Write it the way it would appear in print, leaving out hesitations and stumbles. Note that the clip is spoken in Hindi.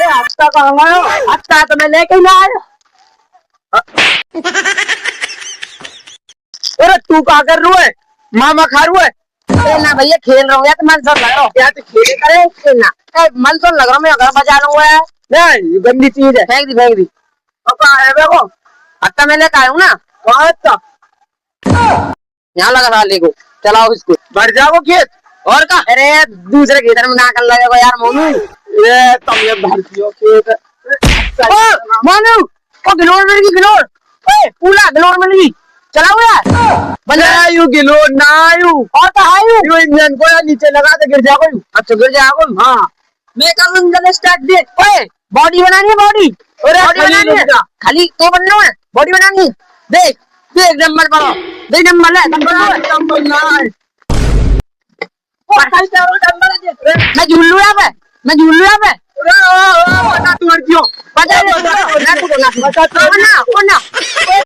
हफ्ता कहाँ गए? हफ्ता तो मैं लेके ही ना आया। अरे तू क्या कर रहा है? मामा खा रहा है? ना भैया खेल रहा हूँ यार, मन सुन लग रहा हूँ क्या तो खेले करे? खेलना। मन सुन लग रहा हूँ, मैं घर बजा लूंगा यार। नहीं ये गंदी चीज है। फेंक दी फेंक दी। और कहाँ है देखो? हत्ता मैं लेकर आया हूँ ना, कहाँ था? यहाँ लगा था लेको, चलाओ इसको। भर जाओ खेत और का अरे दूसरे खेतर में ना कर लगेगा यार मोनू। ये तुम ये भर दियो खेत। ओ मोनू, ओ गिलोर मिल गई गिलोर, ओए पूला गिलोर मिल गई, चलाओ यार। बजा यू गिलो ना यू और कहा यू यू इंजन को यार नीचे लगा दे गिर जाओ। अच्छा गिर जाओ। हाँ मैं कर लूँ इंजन स्टार्ट दे। ओए बॉडी बनानी है बॉडी, अरे बॉडी खाली बनानी है रुक जा। खाली तो बनना है, बॉडी बनानी है। देख देख नंबर पर देख नंबर है, नंबर ना है। मैं झूल लूँ यहाँ पे, मैं झूल लूँ यहाँ पे। बता तू लड़कियों बजा ना ना